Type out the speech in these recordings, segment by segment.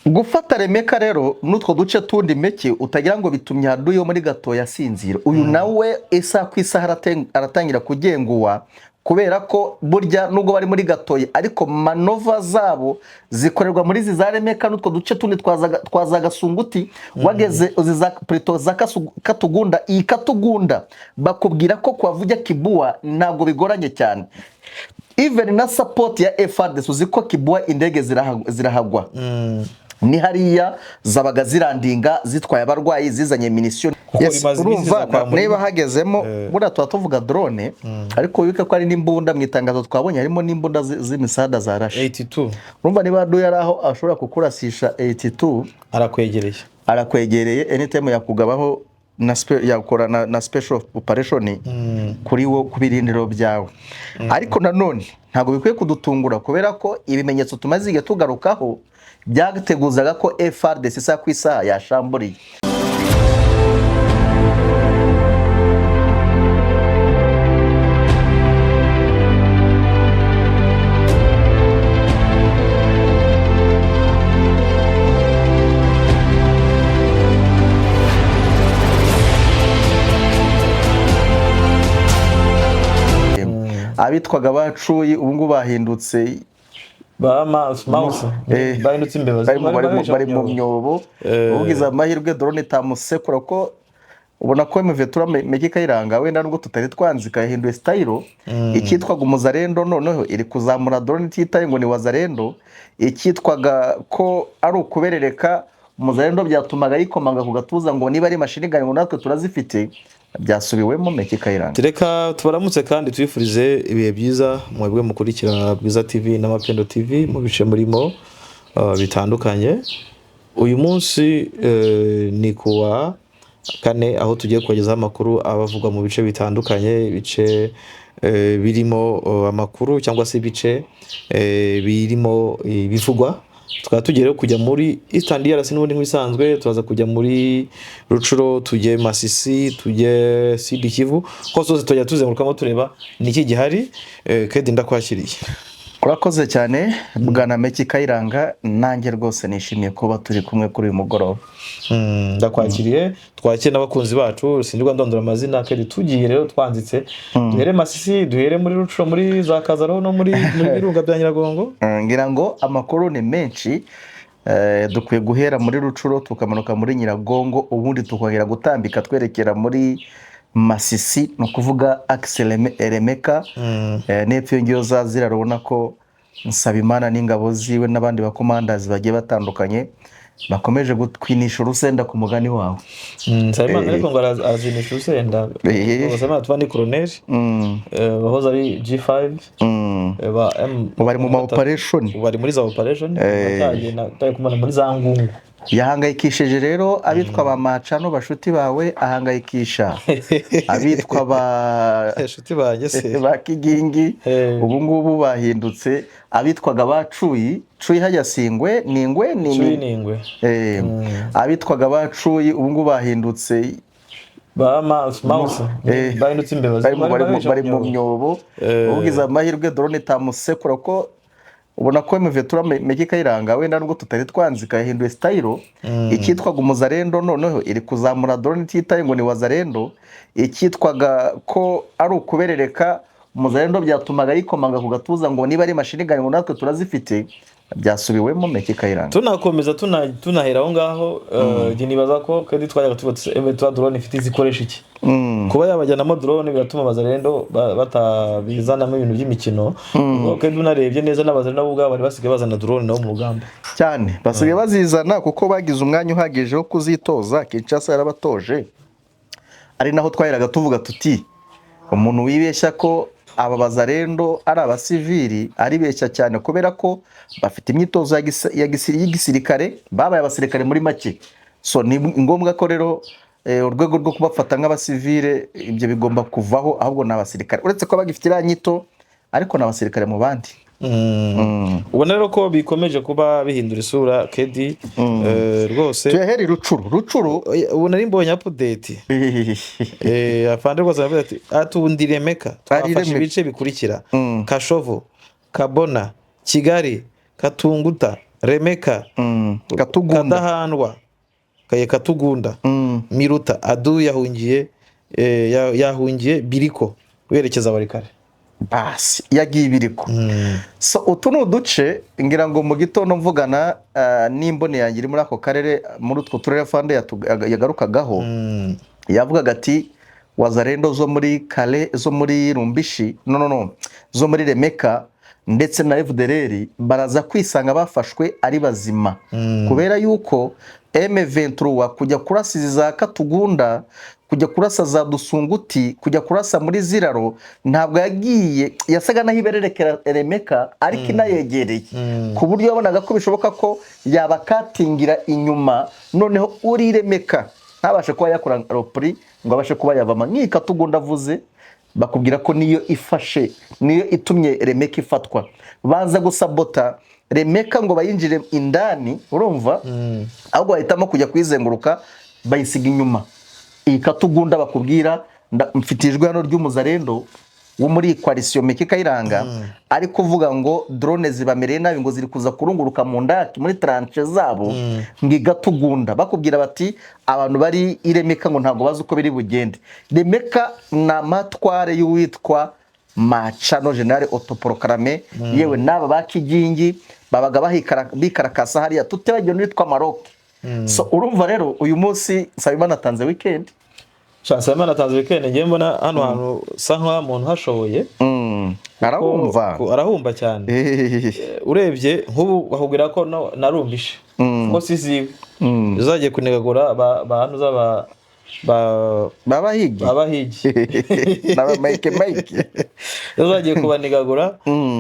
gufata Remeka rero n'utwo duce tundi meke utagira ngo bitumye haduyo muri gato yasinzira uyu nawe isa ku isaha aratangira kugenguwa kubera ko burya nubwo bari muri gatoye ariko manova zabo zikorerwa muri za Remeka n'utwo duce tundi twaza Gasunguti wageze uziza preto za Katugunda iyi Katugunda bakubwira ko kwavuga Kibua ntago bigoranye cyane even na support ya FARDC uziko Kibua indege zirahagwa ni hariya zabaga zirandinga zitwaye abarwayi zizanye munition urumva niba hagezemo bura tuvuga drone ariko wike ko ari n'imbunda mwitangazo twabonye harimo n'imbunda z'imisada za Russia 82 urumva niba do yaraho ashobora kukurasisha 82 arakwegereye anytime yakugabaho yakora na special operation kuri wo kubirindiro byawe ariko nanone ntago bikwiye kudutungura kubera ko ibimenyetso tumaze tugarukaho byateguzaga ko FARDC isa ku isaha yashamburiye abitwaga bacuyi ubungu bahindutse mouse bahindutse imbeba bari mu myobo ugize amahirwe drone tamusekura ko ubona ko Mvetura Meki Kayiranga wenda nubwo tutari twanzika yahinduye style ikitwaga umuzarendo noneho iri kuzamura drone titaye ngo ni wazarendo ikitwaga ko ari ukuberereka umuzarendo byatumaga yikomanga ku gatuza ngo niba ari mashini gani ngo natwe turazifite byasubiwemo Meki Kayiranga reka tubaramutse kandi twifurize ibihe byiza mwebwe mukurikira Bwiza TV na Mapendo TV mu bice murimo bitandukanye uyu munsi ni kuwa kane aho tugiye kugeza amakuru abavugwa mu bice bitandukanye ibice birimo amakuru cyangwa se ibice birimo bivugwa tukaba tugiye kujya muri Eastern DRC n'ubundi nk'isanzwe turaza kujya muri Rucuro tujye Masisi tujye Sud Kivu hose tujya tuzengurukamo tureba niki gihari kedi ndakwakiriye urakoze cyane bwana Meki Kayiranga nanjye rwose nishimiye kuba turi kumwe kuri uyu mugoroba ndakwakiriye twakire n'abakunzi bacu sindirwa ndondora amazina kedi tugiye rero twanzitse duhere Masisi duhere muri Rucuro muri za Kazaro no muri birunga bya Nyiragongo ngira ngo amakuru ni menshi dukwiye guhera muri Rucuro tukamanuka muri Nyiragongo ubundi tukongera gutambika twerekera muri Masisi no kuvuga Axel Remeka nepfo ngiyo zirarubona ko Nsabimana n'ingabo ziwe n'abandi bakomandazi bagiye batandukanye bakomeje gutwinisha urusenda ku mugani wawe Nsabimana ariko ngo azinisha urusenda Nsabimana twandi colonel bahoza ari G5 bari mu operation bari muri za operation bataye kumana muri za ngungu yahangayikishije rero abitwa ba macano bashuti bawe ahangayikisha abitwa ba shuti banjye se ba Kigingi ubu ngubu bahindutse abitwaga bacuyi cuyi hajya singwe ningwe abitwaga bacuyi ubu ngubu bahindutse mouse bahindutse imbeba bari mu myobo ugize amahirwe drone tamusekura ko ubona ko Mvetura Meki Kayiranga wenda nubwo tutari twanzika yahinduye style ikitwaga umuzarendo noneho iri kuzamura drone titaye ngo ni wazarendo ikitwaga ko ari ukuberereka umuzarendo byatumaga yikomanga ku gatuza ngo niba ari mashini gani ngo natwe turazifite byasubiwemo Meki Kayiranga tunakomeza tunahera aho ngaho nibaza ko kandi twajyaga tubatse Mvetura drone ifite izikoresha iki kuba yabajyanamo drone biratuma bazarendo batabizanamo ibintu by'imikino kandi unarebye neza n'abazarendo nabo bari basigaye bazana drone nabo mu rugamba cyane basigaye bazizana kuko bagize umwanya uhagije wo kuzitoza Kinshasa yarabatoje ari naho twaheraga tuvuga tuti umuntu wibeshya ko aba bazarendo ari abasivili ari beshya cyane kubera ko bafite imyitozo y'igisirikare babaye abasirikare muri make so ni ngombwa ko rero urwego rwo kubafata nk'abasivile ibyo bigomba kuvaho ahubwo n'abasirikare uretse ko bagifite iranyito ariko n'abasirikare mu bandi ubona rero ko bikomeje kuba bihindura isura kedi rwose tuyaheri Rucuro ubona ari mbonye update afande rwose aravuga ati atundi Remeka twafashe ibice bikurikira Kashovo Kabona Kigali Katunguta Remeka, Katugunda, Kadahandwa, Kaye Katugunda, Miruta, Adu yahungiye Biriko werekeza Warikare. basi yagiye Biriko. So utu ni uduce ngira ngo mu gitondo mvugana n'imbone yanjye iri muri ako karere, muri utwo turere Fande yagarukagaho, yavugaga ati Wazalendo zo muri Kale, zo muri Rumbishi, zo muri Remeka ndetse na FDLR baraza kwisanga bafashwe ari bazima, kubera yuko M23 kujya kurasa za Katugunda, kujya kurasa za Dusunguti, kujya kurasa muri Ziraro, ntabwo yagiye, yasaga naho ibererekera Remeka ariko inayegereye, ku buryo yabonaga ko bishoboka ko yabakatingira inyuma, noneho uri Remeka ntabashe kuba yakora ropri ngo abashe kuba yavama. Nk'i Katugunda avuze bakubwira ko niyo ifashe, niyo itumye Remeka ifatwa, baza gusabota Remeka ngo bayinjire indani, urumva, ahubwo bahitamo kujya kwizenguruka bayisiga inyuma. Iyi Katugunda bakubwira mfitijwe hano ry'umuzarendo wo muri coalition Meki Kayiranga ari kuvuga ngo drone zibamereye nabi, ngo ziri kuza kurunguruka mu ndaki muri tranche zabo, ngi Gatugunda bakubwira bati abantu bari Remeka ngo ntago bazi uko biri bugende. Remeka na matware y'uwitwa Machano General Autoproclamé, yewe naba bakigingi babaga bikarakasa hariya tutebagiye n'uwitwa Maroc. So urumva rero uyu munsi Nsabimana atanze weekend, Nsabimana atanze weekend, ngiye mbona hano hantu sa nka umuntu hashoboye, arahumba cyane. Urebye nk'ubu bakubwira ko narumbishe ngo siziwe uzagiye kunegagura abantu z'aba babahigi naba Mike uzagiye kubanegagura.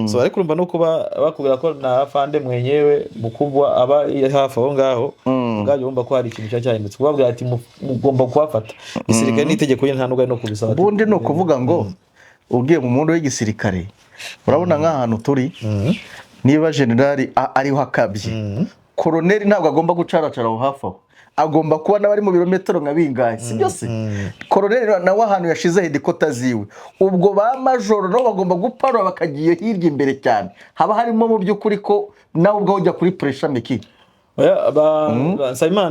So ariko urumva no kuba bakubwira ko na Fande mwenyewe mukubwa aba hafi aho ngaho, ngaje bumva ko hari ikintu cyahindutse, kubabwira ati mugomba kuhafata igisirikare n'itegeko nta nubwo no kubisaba. Bundi no kuvuga ngo ugiye mu mundo w'igisirikare, urabona nk'ahantu turi, niba generali ariho akabye, koloneli ntabwo agomba gucaracara aho hafi aho, agomba kuba n'abari mu birometero nka bingahe, si byose. Koloneli nawe ahantu yashize hedikota ziwe, ubwo ba majoro nabo bagomba guparura bakagiye hirya imbere cyane, haba harimo mu by'ukuri ko nawe ubwo ujya kuri pressure Meki. Nsabimana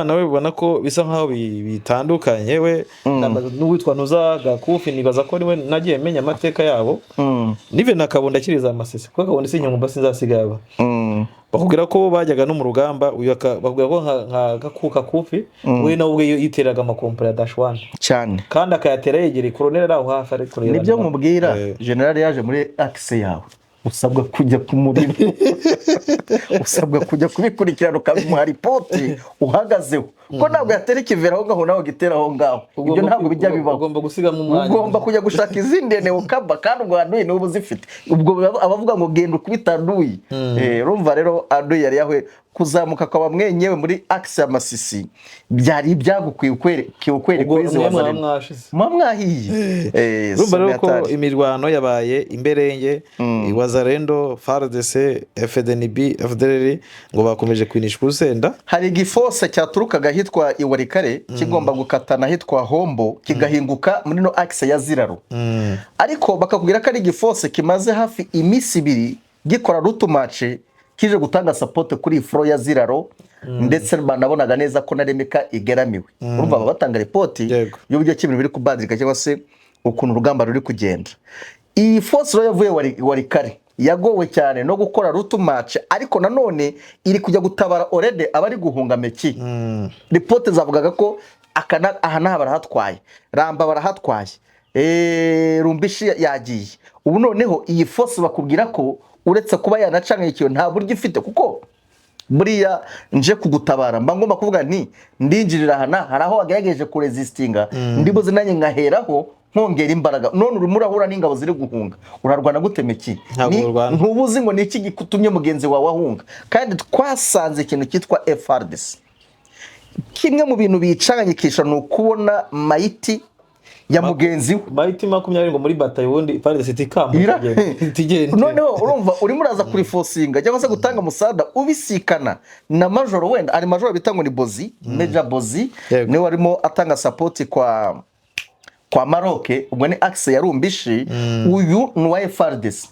nawe ubona ko bisa nkaho bitandukanye, we n'uwitwa Ntuzagakufi nibaza ko niwe nagiye menya amateka yabo, nive nakabunda kiriza amasese kuko kabunda si inyuma sinzasigaye aba, bakubwira ko bajyaga no mu rugamba, uyu bakubwira ko nka Gakuka Kufi we nawe ubwe yiteraga amakompera ya Dashwan cyane, kandi akayatera yegereye koloneli aho hafi ari kureba. Nibyo mubwira general yaje muri axe yawe, usabwa kujya kumurira, usabwa kujya kubikurikirana ukamuha ripoti uhagazeho, ko ntabwo yatera ikivera aho ngaho nawe gitera aho ngaho, ibyo ntabwo bijya bibaho. Ugomba gusigamo umwanya, ugomba kujya gushaka izindi ene ukaba, kandi ubwo Anduyi n'ubu zifite, ubwo abavuga ngo genda ukubita Anduyi. Urumva rero Anduyi yari yawe kuzamuka kwa mwenyewe muri axe ya Masisi, byari ibyagukwiye ukwere kwezi Wazalendo mwahiye. Urumva rero ko imirwano yabaye imberenge, Wazalendo, FARDC, FDLR ngo bakomeje kwinisha urusenda. Hari igifose cyaturukaga hitwa Iwarikare kigomba gukatana hitwa Hombo kigahinguka muri no axe ya Ziraro, ariko bakakubwira ko ari igifose kimaze hafi imisi 2 gikora rutumace kije gutanga support kuri flow ya Ziraro, ndetse banabonaga neza ko na Remeka igeramiwe. Urumva batanga report y'uburyo cy'ibintu biri kubadrika cyangwa se ukuntu urugamba ruri kugenda. Iyi force yavuye Warikare yagowe cyane no gukora rutumace, ariko nanone iri kujya gutabara already abari guhunga Meki. Report zavugaga ko aha naha barahatwaye, Ramba barahatwaye, Rumbishi yagiye. Ubu noneho iyi force bakubwira ko uretse kuba yanacanga ikiyo nta buryo ifite, kuko buriya nje kugutabara mba ngomba kuvuga nti ndinjirira hana haraho agerageje ku resistinga, ndibuze nanye ngaheraho nkongera imbaraga. None uri murahura n'ingabo ziri guhunga, urarwana gute Meki? Ntubuzi ngo niki gikutumye mugenzi wawe ahunga. Kandi twasanze ikintu cyitwa FARDC, kimwe mu bintu bicanganyikisha no kubona mayiti ya mugenzi we, mayiti 20 ngo muri batayo wundi FARDC tikamba tigende. Noneho urumva uri muraza kuri forcinga cyangwa se gutanga musada ubisikana na majoro, wenda ari majoro bitango ni Bozi, Major Bozi ne warimo atanga support kwa Maroc, ubwo ni axe ya Rumbishi. Uyu ni wa FARDC.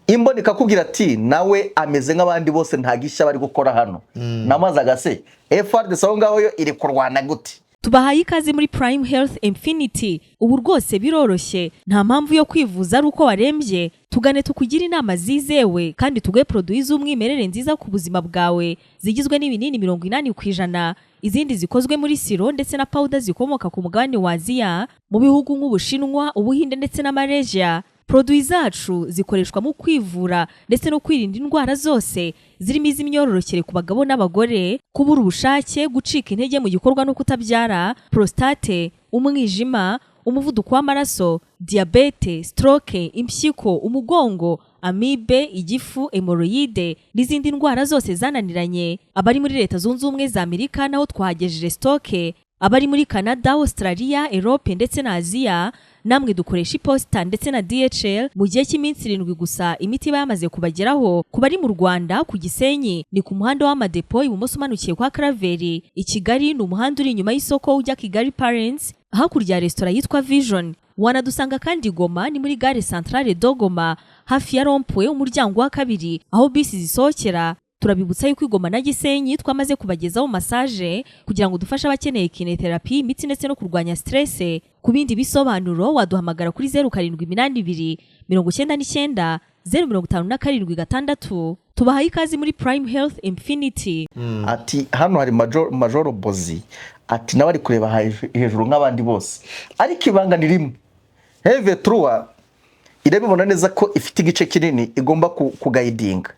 imboni ikakubwira ati nawe ameze nk'abandi bose nta gishya bari gukora hano. Namazaga se FRDC aho ngaho yo iri kurwana gute? Tubahaye ikaze muri Prime Health Infinity. Ubu rwose biroroshye, nta mpamvu yo kwivuza ari uko warembye. Tugane tukugira inama zizewe kandi tuguhe produit z'umwimerere nziza ku buzima bwawe, zigizwe n'ibinini 80%, izindi zikozwe muri siro ndetse na powder zikomoka ku mugabane wa Aziya, mu bihugu nk'Ubushinwa, Ubuhinde ndetse na Malaysia. Produit zacu zikoreshwa mu kwivura ndetse no kwirinda indwara zose, zirimo iz'imyororokere ku bagabo n'abagore, kubura ubushake, gucika intege mu gikorwa no kutabyara, prostate, umwijima, umuvuduko w'amaraso, diabete, stroke, impyiko, umugongo, amibe, igifu, hemorrhoide n'izindi ndwara zose zananiranye. Abari muri Leta Zunze Ubumwe za Amerika naho twagejeje stoke, abari muri Canada, Australia, Europe ndetse na Aziya namwe dukoresha iposita ndetse na DHL mu gihe cy'iminsi 7 gusa imiti yamaze kubageraho. Kubari mu Rwanda ku Gisenyi ni ku muhanda w'amadepo ibumoso umanukiye kwa Kraveri. I Kigali ni umuhanda uri inyuma y'isoko ujya Kigali Parents hakurya ya restaurant yitwa Vision. Wanadusanga kandi Goma ni muri gare centrale Dogoma hafi ya Rompwe umuryango wa kabiri aho bisi zisohokera. Turabibutsa yuko Igoma na Gisenyi twamaze kubagezaho massage kugira ngo dufashe abakeneye kinetherapy, imitsi ndetse no kurwanya stress. Ku bindi bisobanuro waduhamagara kuri 0782 99 057 Tubahaye ikaze muri Prime Health Infinity. Ati hano hari Major Bozi, ati nawe ari kureba hejuru nk'abandi bose, ariko ibanga ni rimwe. Heve Trua irabibona neza ko ifite igice kinini igomba kugayidinga.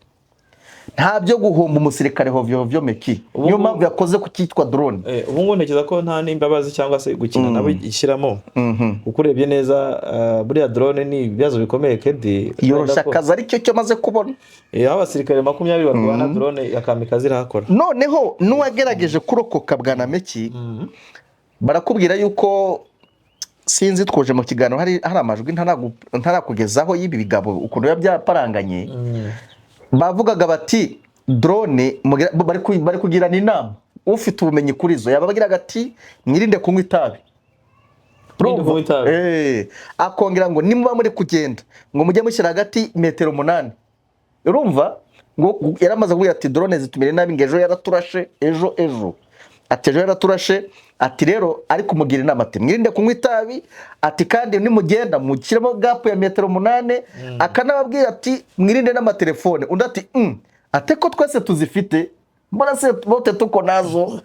Nta byo guhomba umusirikare hovyo meki. Niyo mpamvu yakoze ku cyitwa drone. Ubu ngo ntekereza ko nta n'imbabazi cyangwa se gukina nabo ishyiramo. Kuko urebye neza buriya drone ni ibibazo bikomeye kedi. Yoroshya akazi aricyo cyo maze kubona. Aho abasirikare 20 barwana drone yakamikazi irakora. Noneho nuwagerageje kurokoka bwana meki, barakubwira yuko sinzi twoje mu kiganiro hari amajwi ntarakugezaho y'ibi bigabo ukuntu byaparanganye. Bavugaga bati drone bari kugirana inama, ufite ubumenyi kuri zo yababwiraga ati mwirinde kunywa itabi. Akongera ngo nimuba muri kugenda ngo mujye mushyira hagati metero 8. Urumva ngo yaramaze kuvuga ati drone zitumire nabi ngejo yaraturashe ejo ati ejo yaraturashe, ati rero ari kumugira inama ati mwirinde kunywa itabi, ati kandi nimugenda mukiremo gap ya metero 8. Akanababwira ati mwirinde n'amatelefone. Undi ati ate ko twese tuzifite mbona se bote tuko nazo.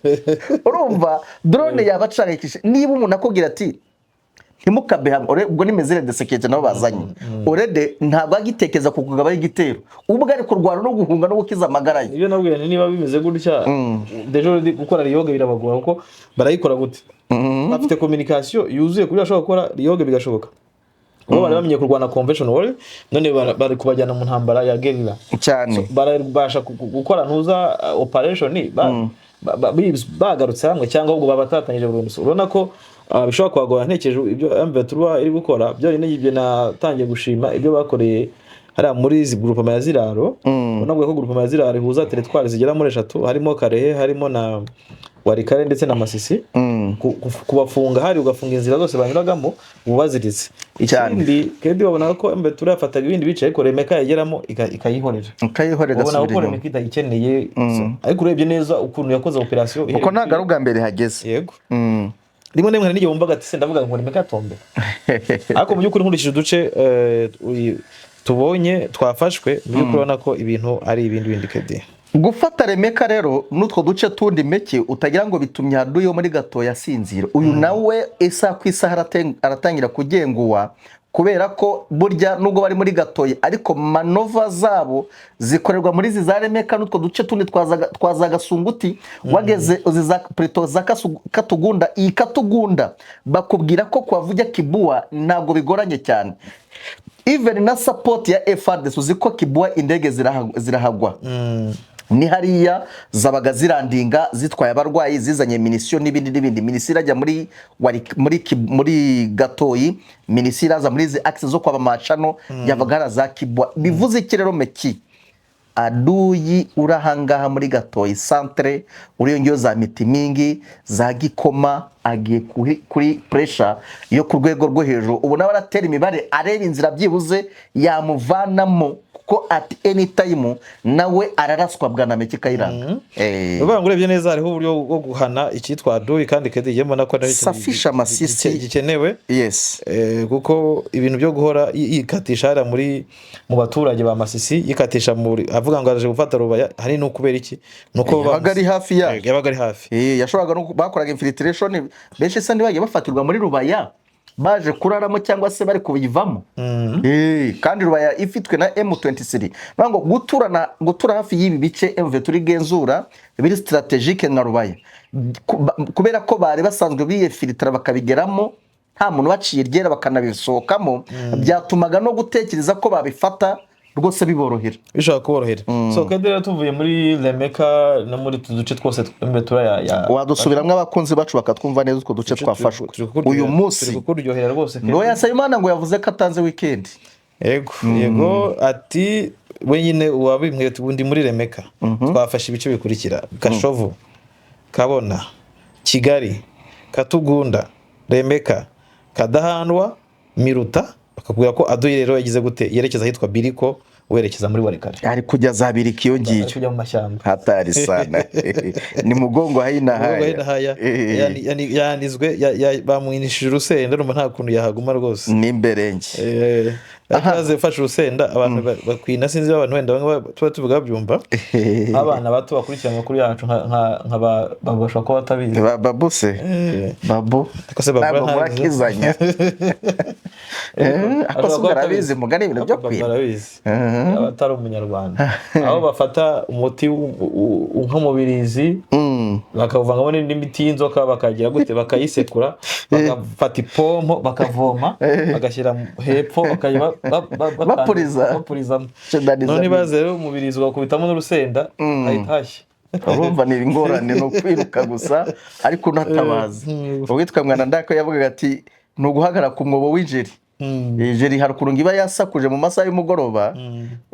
Urumva drone yabacangikishe. Niba umuntu akubwira ati ntimukabe hamwe ubwo nimezere de security nabo bazanye orede ntabwo agitekeza kugaba igitero, ubwo ari kurwana no guhunga no gukiza amagara ye. Ibyo nabwiye niba bimeze gutya dejo gukora yoga birabagora kuko barayikora gute. Bafite communication yuzuye kuri ashobora gukora yoga bigashoboka. Ubu bari bamenye kurwana conventional none bari kubajyana mu ntambara ya guerrilla cyane. Barabasha gukora ntuza operation bagarutse hamwe cyangwa ubwo babatatanyije burundu. Urabona ko bishobora kwagora ntekeje ibyo M23 iri gukora byo n'ibyo natangiye gushima ibyo bakoreye hari muri izi groupe ya Ziraro. Ubona ko groupe ya Ziraro ihuza territoire zigera muri 3 harimo Karehe, harimo na Warikare ndetse na Masisi. Kubafunga hari ugafunga inzira zose banyuragamo ubaziritse. Ikindi kedi babona ko M23 yafataga ibindi bice ariko Remeka yageramo ikayihorera. Ubona ko Remeka itayikeneye. Ariko urebye neza ukuntu yakoze operation uko ntaga rubwa mbere hageze. Yego. Rimwe nemwe n'igihe wumvaga ati ndavuga ngo Remeka yatombe. Ariko mu by'ukuri nkurikije uduce tubonye twafashwe mu by'ukuri ubona ko ibintu ari ibindi kedi. Gufata Remeka rero nutwo duce tundi meke utagira ngo bitumye haduyo muri gato yasinzira. Uyu nawe isa ku isaha aratangira kugenguwa kubera ko burya nubwo bari muri gatoye ariko manova zabo zikorerwa muri za Remeka nutwo duce tundi twaza Gasunguti. Wageze uziza preto za Katugunda. Iyi Katugunda bakubwira ko kwavuga Kibua ntabwo bigoranye cyane. Even na support ya FRDC uziko Kibua indege zirahagwa. Ni hariya zabaga zirandinga zitwaye abarwayi zizanye munition n'ibindi. Minisira ajya muri Gatoyi, minisira za muri access zo kwa bamacano yavaga za Kibwa. Bivuze iki rero meki aduyi urahangaha muri Gatoyi centre uriyongiyo za Mitimingi za Gikoma agiye kuri pressure yo ku rwego rwo hejuru. Ubu nawe aratera imibare areba inzira byibuze yamuvanamo kuko at any time nawe araraswa bwana Meki Kayiranga. Uvuga ngo urebye neza hariho uburyo bwo guhana icyitwa Aduyi kandi Kedi yemona ko ari Safisha Masisi gikenewe. Yes. Kuko ibintu byo guhora yikatisha hara mu baturage ba Masisi yikatisha muri avuga ngo aje gufata Rubaya hari no kubera iki nuko yabaga ari hafi ya yabaga ari hafi yashoboraga no bakoraga infiltration benshi se ndibagiye bafatirwa muri Rubaya baje kuraramo cyangwa se bari kubivamo. Kandi Rubaya ifitwe na M23 nango gutura hafi y'ibi bice M23 genzura biri strategique na Rubaya kubera ko bari basanzwe biyefilitra bakabigeramo nta muntu baciye ryera bakanabisohokamo byatumaga no gutekereza ko babifata rwose biborohera bishaka kuborohera. So Kedi rero tuvuye muri Remeka no muri tuduce twose M23 ya wadusubiramwe abakunzi bacu bakatwumva neza utwo duce twafashwe uyu munsi kuryohera rwose. No Yasayimana ngo yavuze ko atanze weekend. Yego ati wenyine wabimwe tubundi muri Remeka twafashe ibice bikurikira Kashovu, Kabona, Kigali, Katugunda, Remeka, Kadahandwa, Miruta. Bakubwira ko Aduyi rero yagize gute yerekeza hitwa Biriko werekeza muri Warekare ari kujya za Biriko iyo ngiye kujya mu mashyamba hatari sana ni mugongo haina haya yanizwe bamwinishije urusenda rumva nta kuntu yahaguma rwose ni imberenge akaze fasha urusenda abantu bakwina sinzi abantu wenda bamwe tuba tuvuga byumva abana bato bakurikirana makuru yacu nka babasha ko batabizi babuse babo akose babura bakizanya akose barabizi mugani ibintu byo kwira barabizi abatari umunyarwanda aho bafata umuti nk'umubirizi bakavangamo n'imiti y'inzoka bakagira gute bakayisekura bagafata ipompo bakavoma bagashyira hepfo bakajya bapuriza none baze rero umubirizi ugakubitamo n'urusenda ahitashye urumva ni ingorane no kwiruka gusa ariko unatabaza uwitwa Mwana Ndako yavugaga ati ni uguhagara ku mwobo w'ijeri ijeri hari ukuntu iba yasakuje mu masaha y'umugoroba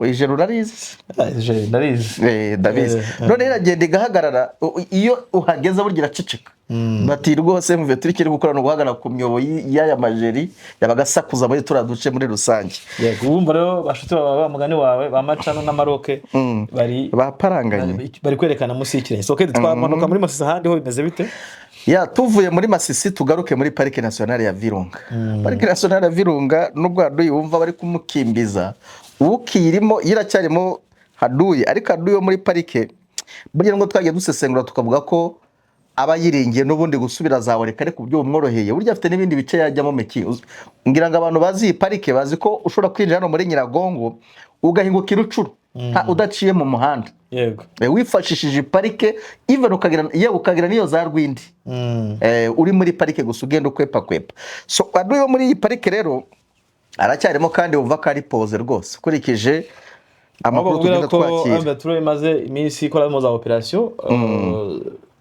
ijeri urarizi ndabizi none iragenda igahagarara iyo uhageze burya iraceceka bati rwose muve turi kiri gukora no guhagarara ku myobo y'aya majeri yabagasakuza muri turaduce muri rusange. Yego urumva rero bashuti baba mugani wawe bamacano na Maroke bari baparanganye bari kwerekana musi y'ikirenge. So Kedi twamanuka muri Masisi handi ho bimeze bite? Tuvuye muri Masisi tugaruke muri Parike Nationale ya Virunga. Parike Nationale ya Virunga nubwo Aduyi wumva bari kumukimbiza ukirimo iracyarimo Aduyi ariko Aduyi yo muri parike burya ngo twagiye dusesengura tukavuga ko abayiringiye n'ubundi gusubira za Warekare ku byo umworoheye burya afite n'ibindi bice yajyamo Meki. Ngira ngo abantu bazi iyi parike bazi ko ushobora kwinjira hano muri Nyiragongo ugahinguka Rucuru udaciye mu muhanda. Yego wifashishije parike even ukagira niyo za Rwindi uri muri parike gusa ugenda ukwepa. So Aduyi muri iyi parike rero aracyarimo kandi wumva ko ari pose rwose ukurikije amakuru tugenda twakira. M23 imaze iminsi ikora mu za operation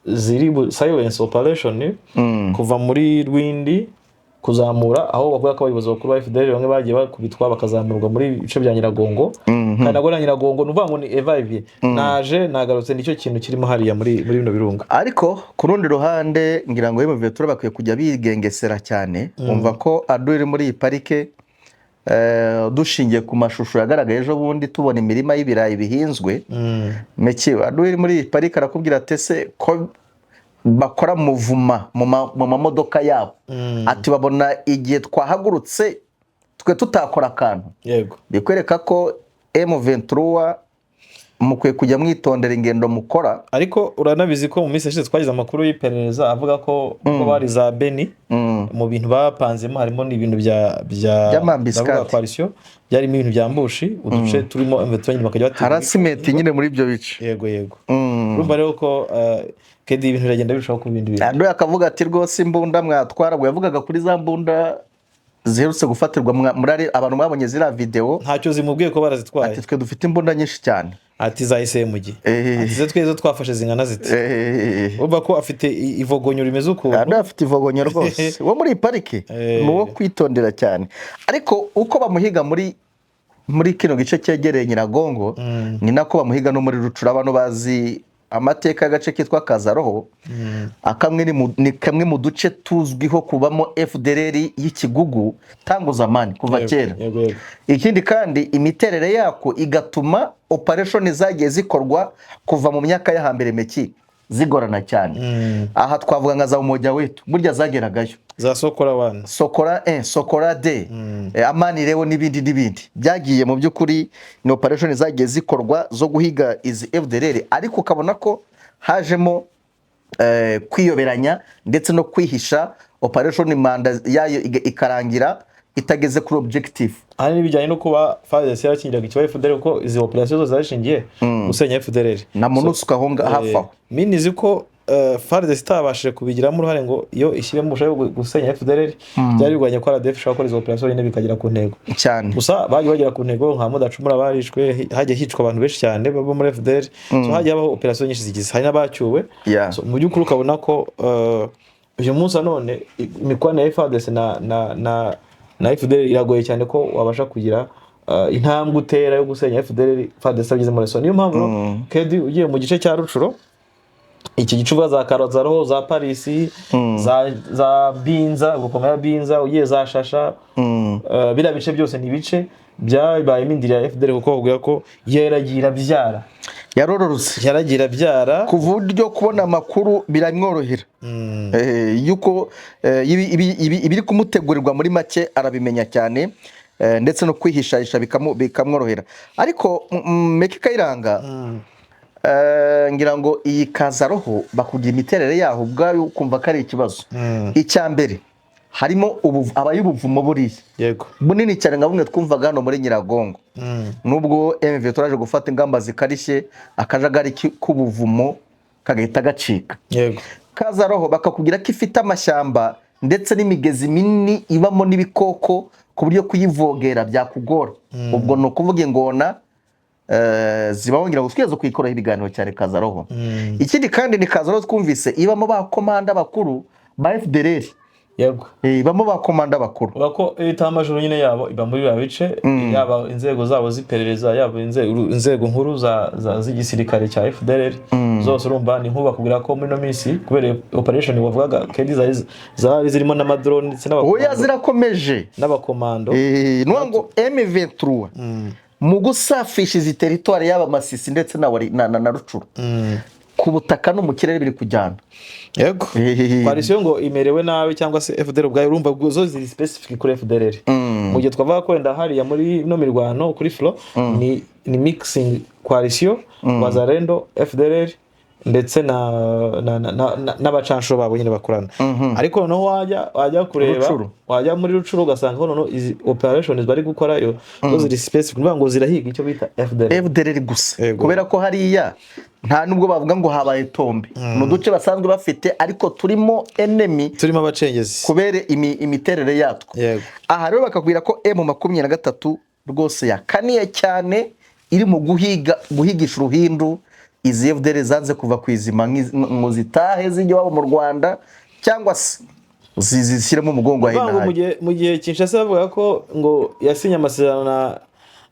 ziri silence operation kuva muri Rwindi kuzamura aho bavuga ko abayobozi bakuru ba FDL bamwe bagiye bakubitwa bakazamurwa muri bice bya Nyiragongo kandi nagora Nyiragongo nuvuga ngo ni evavier naje nagarutse nicyo kintu kirimo hariya muri bino birunga. Ariko ku rundi ruhande ngira ngo M23 bakwiye kujya bigengesera cyane umva ko Aduyi muri iyi parike dushingiye ku mashusho yagaragaye ejo bundi tubona imirima y'ibirayi bihinzwe Meki Aduyi muri iyi parike arakubwira atese ko bakora muvuma mu mamodoka yabo ati babona igihe twahagurutse twe tutakora akantu. Yego bikwereka ko M23 mukwiye kujya mwitondera ingendo mukora. Ariko uranabizi ko mu minsi yashize twagize amakuru y'iperereza avuga ko bari za Beni mu bintu bapanzemo harimo n'ibintu bya coalition byarimo ibintu bya mbushi uduce turimo M23 bakajya bati harassment nyine muri ibyo bice. Yego urumva rero ko Kedi ibintu biragenda birushaho ku bindi bintu. Aduyi akavuga ati rwose imbunda mwatwara bwo yavugaga kuri za mbunda ziherutse gufatirwa muri abantu babonye zira video ntacyo zimubwiye ko barazitwaye ati twe dufite imbunda nyinshi cyane ati za SMG ati tweze twafashe zingana ziti uba ko afite ivogonyo rimeze uko afite ivogonyo rwose wo muri parike nuwo kwitondera cyane. Ariko uko bamuhiga muri kino gice cyegereye Nyiragongo ni nako bamuhiga no muri Rucuru abantu bazi amateka y'agace kitwa Kazaroho ni kamwe mu duce tuzwiho kubamo FDLR y'ikigugu tango zamani kuva kera. Ikindi kandi imiterere yako igatuma operation zagiye zikorwa kuva mu myaka ya hambere meki zigorana cyane. Aha twavuga nka za Umoja Wetu burya zageragayo, za Sokora 1, Sokora D, Amani Leo n'ibindi byagiye mu by'ukuri ni operation zagiye zikorwa zo guhiga izi FDLR, ariko ukabona ko hajemo kwiyoberanya ndetse no kwihisha operation manda yayo ikarangira itageze kuri objective. Hari n'ibijyanye no kuba FARDC yarakingiraga ikibazo FDLR ko izi operation zose zashingiye gusenya FDLR na MONUSCO aho hafa. Minizi ko FARDC itabashije kubigiramo uruhare ngo iyo ishyiremo ubushobozi bwo gusenya FDLR byari bigwanye ko RDF ishaka gukora izo operation nyine bikagera ku ntego cyane. Gusa bagiye bagera ku ntego nka mudacumura barishwe, hajye hicwa abantu benshi cyane baba muri FDLR, so hajye habaho operation nyinshi zigize, hari n'abacyuwe. So mu by'ukuri ukabona ko uyu munsi none imikwana ya FARDC na FDLR iragoye cyane ko wabasha kugira intambwe utera yo gusenya FDLR FARDC ageze muri so. Niyo mpamvu Kedi ugiye mu gice cya Rucuro, iki gicuba za Kazaroho, za Paris, za Binza, gukomera Binza, ugiye za Shasha, bira bice byose ni bice byabaye imindiri ya FDLR kuko bavuga ko yaragira byara, yaragira byara ku buryo kubona amakuru biramworohera. Yuko ibiri kumutegurirwa muri make arabimenya cyane, ndetse no kwihishahisha bikamworohera. Ariko Meki Kayiranga, ngira ngo iyi Kazaroho bakugira imiterere yaho ubwayo kumva ko ari ikibazo. Icya mbere harimo abayubuvumo buriya bunini cyane nka bumwe twumvaga hano muri Nyiragongo, nubwo MV turaje gufata ingamba zikarishye akajagari k'ubuvumo kagahita gacika. Kazaroho bakakubwira ko ifite amashyamba ndetse n'imigezi minini ibamo n'ibikoko ku buryo kuyivogera byakugora. Ubwo no kuvuga ingona zibawongira gusweza kwikoraho ibiganiro cyane Kazaroho. Ikindi kandi ni Kazaroho twumvise ibamo ba komanda bakuru ba FDLR. Ibamo ba komanda bakuru bako itamajoro nyine yabo iba muri bice, yaba inzego zabo ziperereza, yaba inzego nkuru z'igisirikare cya FDLR zose urumva ni nkuba kugira ko muri no minsi kubera operation wavugaga Kedi zari zirimo n'amadrone ndetse n'abakomando zirakomeje n'abakomando ngo M23 mu gusafisha izi territoire yaba Masisi ndetse na Rucuro ku butaka no mu kirere biri kujyana. Parisiyo ngo imerewe nabi cyangwa se FDLR ubwayo urumva zo ziri specific kuri FDLR. Mu gihe twavuga ko wenda hariya muri no mirwano kuri flow ni mixing coalition Wazalendo, FDLR ndetse n'abacansho babo nyine bakorana. Ariko no wajya kureba wajya muri Rucuro ugasanga no izi operations bari gukora yo zo ziri specific ngo zirahiga icyo bita FDLR gusa, kubera ko hariya nta nubwo bavuga ngo habaye tombe mu duce basanzwe bafite, ariko turimo enemy, turimo abacengezi kubere imiterere yatwo. Aha rero bakakubwira ko M23 rwose yakaniye cyane iri mu guhigisha uruhindu izi FDLR zanze kuva kwizima ngo zitahe zijye wabo mu Rwanda cyangwa se zishyiremo umugongo wa hinaye. Mu gihe Kinshasa bavuga ko ngo yasinye amasezerano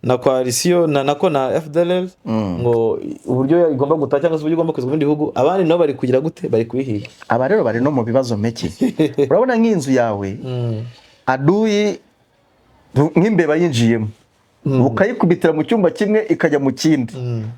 na coalition nako na FDLR ngo uburyo igomba gutaha cyangwa se uburyo igomba kwizwa mu bihugu, abandi nabo bari kugira gute, bari kwihiga. Aba rero bari no mu bibazo meke. Urabona nk'inzu yawe aduyi nk'imbeba yinjiyemo ukayikubitira mu cyumba kimwe ikajya mu kindi,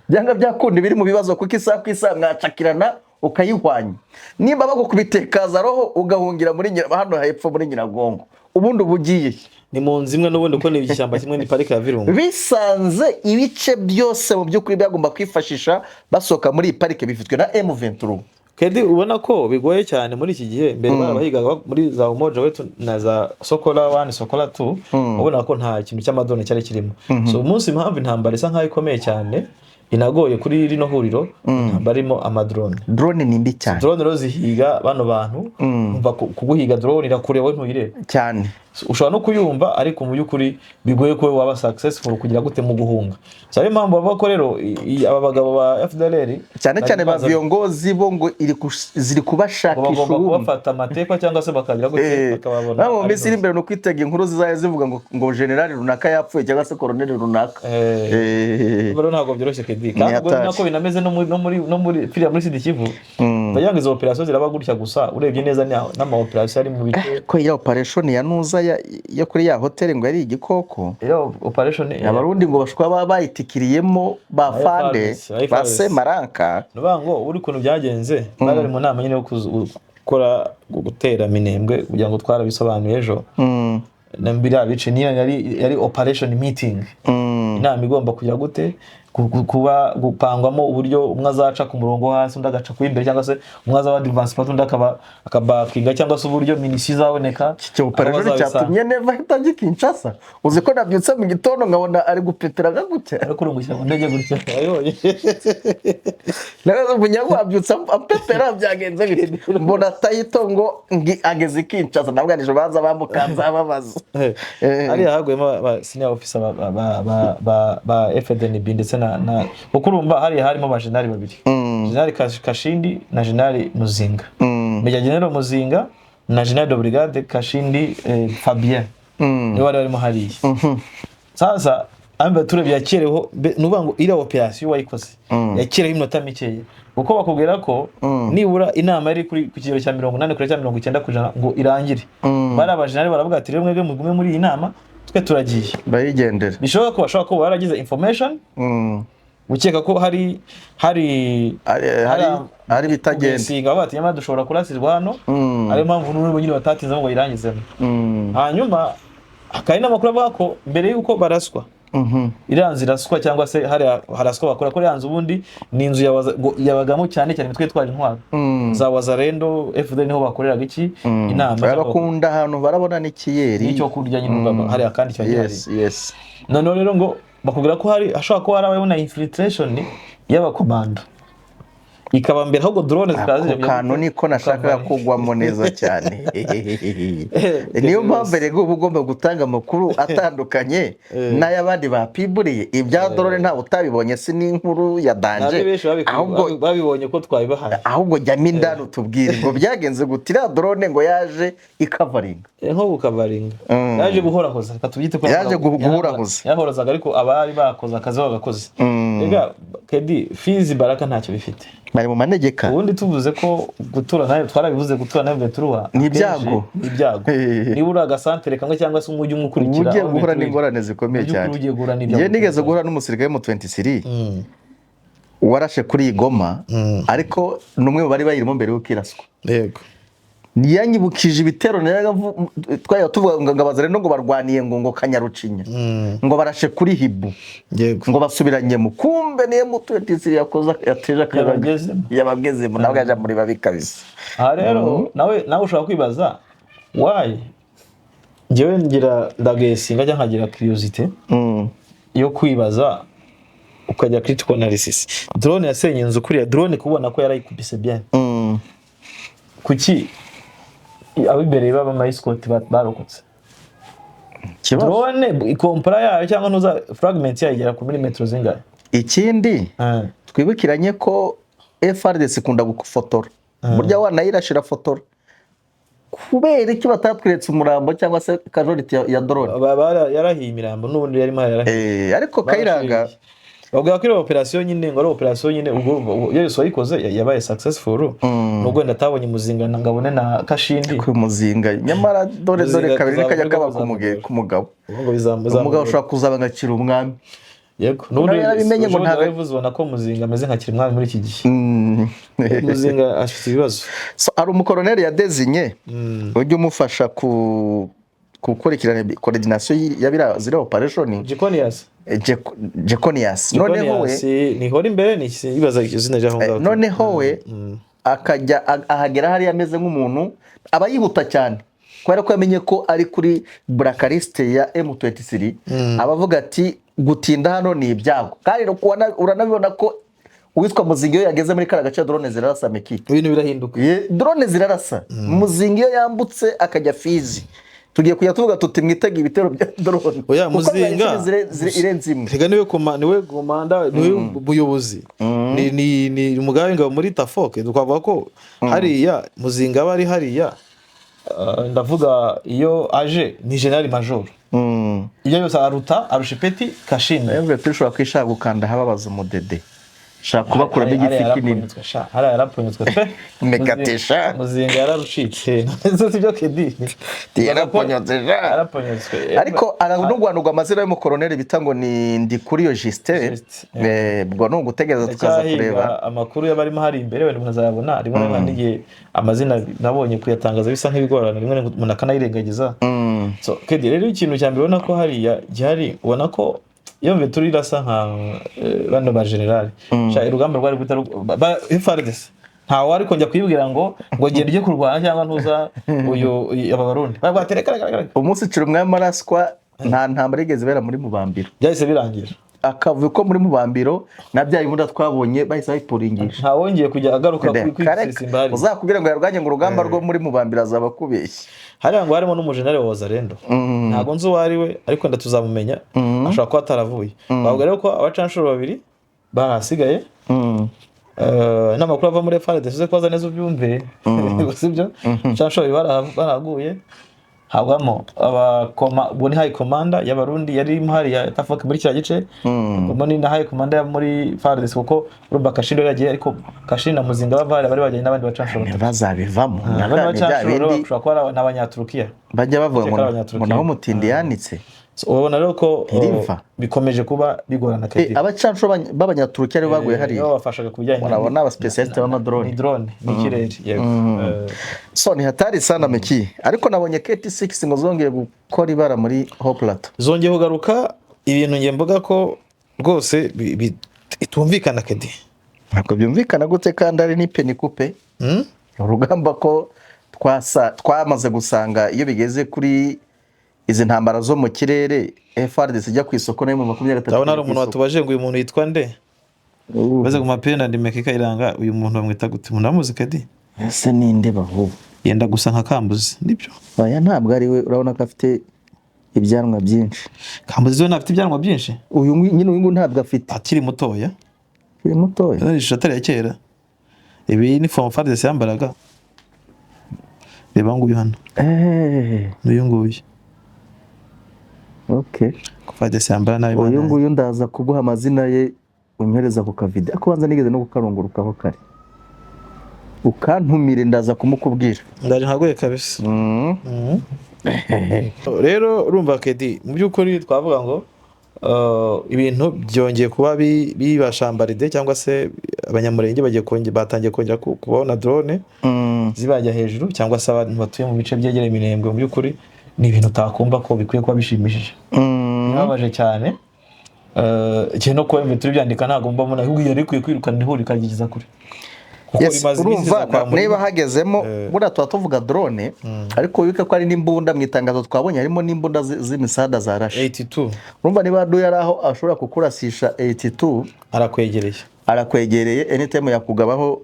byanga byakundi biri mu bibazo kuko isaha ku isaha mwacakirana ukayihwanya. Nimba bagukubite Kazaroho ugahungira muri hano hepfo muri Nyiragongo, ubundi ubugiye ni mu nzimwe n'ubundi uko ni igishyamba kimwe ni parike ya Virunga. Bisanze ibice byose mu by'ukuri byagomba kwifashisha basoka muri parike bifitwe na M23. Kedi ubona ko bigoye cyane muri iki gihe, mbere barabahigaga muri za Umoja Wetu na za Sokora 1, Sokora 2, ubona ko nta kintu cy'amadone cyari kirimo. So umunsi impamvu intambara isa nkaho ikomeye cyane inagoye kuri rino huriro, barimo amadrone. Drone ni mbi cyane. Drone rero zihiga bano bantu, umva kuguhiga drone irakurewe ntuyire cyane. ushobora no kuyumva ariko mu by'ukuri bigoye ko waba successful kugira gute mu guhunga. So ari impamvu bavuga ko rero aba bagabo ba FDLR cyane ba viongozi bo ngo ziri kubashakisha bafata amateka cyangwa se bakagira gute bakababona. Nabo Misiri imbere no kwitega inkuru zizaye zivuga ngo general runaka yapfuye cyangwa se colonel runaka. Baro ntago byoroshye kedi kandi nako binameze no muri filiya muri Sud Kivu. Bayanga izo operation ziraba gutya gusa urebye neza n'ama operation ari mu bice ko ya operation ya nuza yo kuri ya hotel ngo ari igikoko. Iyo operation abarundi ngo bashwa bayitikiriyemo bafande base maranka nubango uri kuntu byagenze bari mu nama nyine yo gukora gutera Minembwe kugira ngo twarabisobanuye ejo. Nambira bice niyo yari operation meeting. Inama igomba kujya gute kuba gupangwamo uburyo umwe azaca ku murongo hasi undi agaca ku imbere cyangwa se umwe azaba advance part undi akabakinga cyangwa se uburyo minisi zaboneka. Cyo operation cyatumye neva hitangi Kinshasa. Uzi ko nabyutse mu gitondo nkabona ari gupetera gutya ariko urungusha mu ndege gutya ayoye. Nazo bunyago abyutse apetera byagenze bite mbona tayito ngo ageze Kinshasa nabwanije baza bamukanza ababaza. Ari hagwema ba senior officer ba FDNB ndetse na ukurumba hari harimo ba generali babiri. Generali Kashindi na generali Muzinga. Meja general Muzinga na general de brigade Kashindi Fabien. Ni wari barimo hariye. Sasa ambe turebye yakereho nuvuga ngo ira operation wayikoze. Yakereho iminota mikeye. Uko bakubwira ko nibura inama yari kuri ku kigero cya 80 kuri 90 kujana ngo irangire. Bari abajenerali baravuga ati rero mwebwe mugume muri iyi nama twe turagiye bayigendera. Bishobora ko baragize information ukeka ko hari bitagenda singa bati nyama dushobora kurasirwa hano ari mpamvu n'ubu nyine batatinze ngo irangizemo. Hanyuma akari n'amakuru avuga ko mbere yuko baraswa iranzi raswa cyangwa se haraswa bakora ko yanze ubundi ni inzu yabagamo cyane mitwe twaje intwaro za Wazarendo FDL niho bakoreraga iki inama barakunda hano barabona n'ikiyeri nicyo kurya nyine hari akandi cyo gihari. Yes none rero ngo bakubwira ko ashobora ko harabayemo infiltration y'abakomando ikaba mbere ahubwo drone zikaje kano niko nashaka kugwamo neza cyane. Niyo mpamvu rego ugomba gutanga amakuru atandukanye n'ayabandi bapiburiye ibya drone nta utabibonye si n'inkuru ya danje ahubwo babibonye ko twabibahaye ahubwo jya mindano tubwire ngo byagenze gutira drone ngo yaje ikavaringa nko gukavaringa yaje guhorahoza katubyite ko yaje guhorahoza yahorazaga ariko abari bakoze akazi bagakoze. Ega Kedi Fizi Baraka ntacyo bifite bari mu manegeka ubundi tuvuze ko gutura nayo twarabivuze gutura nayo beturuha n'ibyago nibura agasantere kamwe cyangwa se umujyi umukurikira ugiye guhura n'ingorane zikomeye cyane. Ye nigeze guhura n'umusirikare mu 23 warashe kuri Goma ariko numwe bari bayirimo mbere y'ukiraswa. Yego yanyibukije ibitero twaya tuvuga ngo abazare no ngo barwaniye ngo Kanyarucinya ngo barashe kuri Hibu ngo basubiranye mu kumbe niye mu 23 yakoza yateje yabageze mu nabwo yaje muri babikabisa. Rero nawe ushaka kwibaza why ngewe ngira ndagesinga cyangwa nkagira curiosity yo kwibaza ukajya critical analysis. Drone yasenye inzu kuri ya drone kubona ko yarayikubise bien kuki abibereye baba mayiskoti barokotse drone ikompara yayo cyangwa nuza fragment yayo igera ku milimetero zingahe. Ikindi twibukiranye ko FRDC ikunda gufotora burya wanayirashira fotora kubera iki batatweretse umurambo cyangwa se casualty ya drone yarahiye imirambo n'ubundi yarimo yarahiye ariko Kayiranga bavuga ko iyo operation nyine ngo ari operation nyine ubwo Yesu wayikoze yabaye successful nubwo ndatabonye Muzinga ngabone na Kashindi ku Muzinga nyamara dore kabiri kajya kaba ku mugabo umugabo ushaka kuzaba ngakira umwami. Yego n'ubundi yabimenye ngo ntawe ubona ko Muzinga ameze nkakira umwami muri iki gihe. Muzinga afite ibibazo so ari umukoloneli ya desinye ujye umufasha gukurikirana coordination y'abira zira operation Jeconias noneho we ni hori imbere ni ibaza izina ryaho ngaho noneho we akajya ahagera hari ameze nk'umuntu aba yihuta cyane kubera ko yamenye ko ari kuri blacklist ya M23 abavuga ati gutinda hano ni ibyago kandi uranabibona ko uwitwa Muzinga yageze muri karagace drone zirarasa meki ibintu birahinduka drone zirarasa Muzinga yambutse akajya Fizi tugiye kujya tuvuga tuti mwitega ibitero bya drone oya Muzinga irenze imwe rega niwe komanda niwe buyobozi ni umugabe ngabo muri Tafoke twavuga ko hariya Muzinga bari hariya ndavuga iyo aje ni general major iyo yose arusha ipeti Kashindi yewe turashobora kwishaka gukanda hababaza umudede shaka kubakuramo igifi kinini hariya yarapfunyitswe pe mekatesha Muzinga yararucitse nzo sibyo Kedi yarapfunyitswe ariko aranugwanugwa amazina y'umukoroneri bita ngo ni Ndikuriyo Justin bwo no gutegereza tukaza kureba amakuru y'abarimo hari imbere wenda muzayabona rimwe n'andiye amazina nabonye kuyatangaza bisa nk'ibigorana rimwe umuntu akanayirengagiza so Kedi rero ikintu cyambere ubona ko hariya gihari ubona ko iyo mve turi rasa nka bano ba general sha irugamba rwari gutaro FARDC nta wari konjya kwibwira ngo gende kurwana cyangwa ntuza uyu ababarundi bagwaterekara umunsi ciro umwami maraswa nta ntambara igeze bera muri Mubambiro byahise birangira akavuye ko muri Mubambiro nabyaye imbunda twabonye bahise bayipuringisha nta wongeye kujya agaruka kwisimbari uzakubwira ngo yarwanye ngo urugamba rwo muri Mubambiro azaba kubeshya hariya ngo harimo n'umujenerali wa Wazalendo ntago nzi uwari we ariko ndatuzamumenya ashobora kuba ataravuye bavuga rero ko abacanshuro babiri bahasigaye n'amakuru ava muri FARDC uze kwaza neza ubyumve sibyo canshuro baraguye hagwamo ubwo ni high commander y'abarundi yari muhari ya Tafoke muri kiriya gice ubwo ni na high commander muri FARDC kuko urumva Kashindi yagiye ariko Kashindi na Muzinga bari bajyanye n'abandi bacanshuro bazabivamo n'abanyacanshuro bashobora kuba n'abanyaturukiya bajya bavuga ngo naho mutindi yanitse ubona rero ko bikomeje kuba bigorana Kedi abacanshuro b'abanyaturukiya rero baguye hariya bafashaga kubijyanye urabona aba specialist b'amadrone n'ikirere yego so ni hatari sana Meki ariko nabonye KT6 ngo zongeye gukora ibara muri Hoplata zongeye kugaruka ibintu ngiye mvuga ko rwose itumvikana Kedi ntabwo byumvikana gute kandi ari n'ipeni kupe urugamba ko twamaze gusanga iyo bigeze kuri izi ntambara zo mu kirere FARDC ijya ku isoko nayo mu 23 ndabona ari umuntu watubaje ngo uyu muntu yitwa nde baze ku mapena ndimekeka iranga uyu muntu bamwita gute umuntu amuzi Kedi ese ninde bahubu yenda gusa nka Kambuzi nibyo oya ntabwo ari we urabona ko afite ibyanwa byinshi Kambuzi we ntafite ibyanwa byinshi uyu nyine uyu ntabwo afite akiri mutoya ari shatari ya kera ibi ni form FARDC yambaraga reba nguyu hano uyu nguyu okay FARDC yambara nabi uyu nguyu ndaza kuguha amazina ye unyohereza ku kavide akubanza nigeze no kukarungurukaho kare ukantumire ndaza kumukubwira ndaje ntagoye kabisa rero urumva Kedi mu byukuri twavuga ngo ibintu byongeye kuba bibashambaride cyangwa se abanyamurenge batangiye kongera kubona drone zibajya hejuru cyangwa se abantu batuye mu bice byegereye Minembwe mu byukuri ni ibintu utakumva ko bikwiye kuba bishimishije nabaje cyane cyo no ko turi byandika ntago mbamo ahubwo yari kwiye kwirukana ihuri kagikiza kure kuko imaze ibiziza kwa muri niba hagezemo bura tuvuga drone ariko wibuke ko ari n'imbunda mu itangazo twabonye harimo n'imbunda z'imisada za Russia 82 urumva niba do yaraho ashobora kukurasisha 82 arakwegereye anytime yakugabaho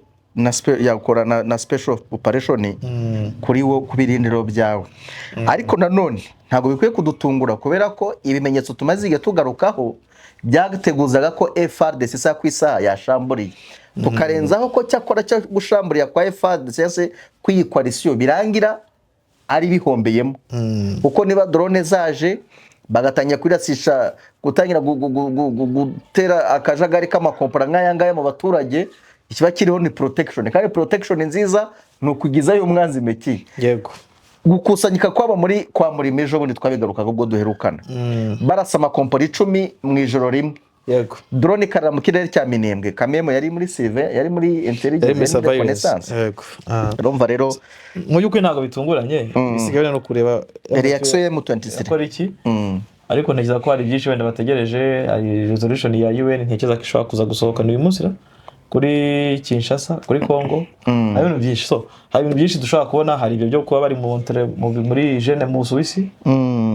yakora na special operation kuri wo kubirindiro byawe ariko nanone ntago bikwiye kudutungura kubera ko ibimenyetso tumaze tugarukaho byateguzaga ko FARDC isa ku isaha yashamburiye tukarenzaho ko cyakora cyo gushamburira kwa FARDC se kwiyikoalisiyo birangira ari bihombeyemo uko niba drone zaje bagatangira kwirasisha gutangira gutera akajagari k'amakompora nk'ayangaya mu baturage ikiba kiriho ni protection kandi protection nziza no kugizayo umwanzi Meki yego gukusanyika kwaba muri kwa muri ejo bundi twabigarukaga ubwo duherukana barasa amakompora 10 mu ijoro rimwe yego drone karara mu kirere cya Minembwe Kamemo yari muri CV yari muri intelligence reconnaissance yego urumva rero mu yuko ntago bitunguranye bisigaye no kureba reaction ya M23 akora iki ariko ntekereza ko hari byinshi wenda bategereje ari resolution ya UN ntekereza ko ishobora kuza gusohoka uyu munsi kuri Kinshasa kuri Congo hari ibintu byinshi hari ibintu byinshi dushobora kubona hari ibyo byo kuba bari muri Gene mu Suisse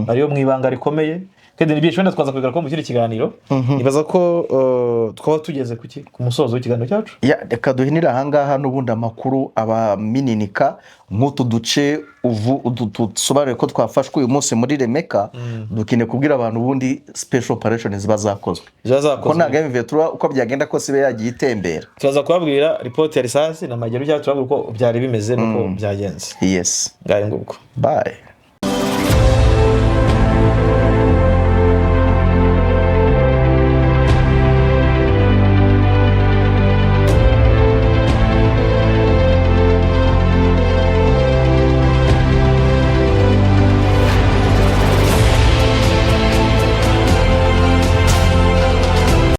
ariyo mwibanga rikomeye Kede ni byinshi twaza kubigaruka mu kindi kiganiro. Nibaza ko twaba tugeze ku musozo w'ikiganiro cyacu. Ya reka duhinira ahangaha n'ubundi amakuru abamininika nk'utu duce dusobanure ko twafashwe uyu munsi muri Remeka dukine kubwira abantu ubundi special operation ziba zakozwe ko nta game vetura uko byagenda ko sibe yagiye itembera. Turaza kubabwira report ya risasi na magero cyangwa turabwira uko byari bimeze nuko byagenze. Yes, ngaye nguko. Bye.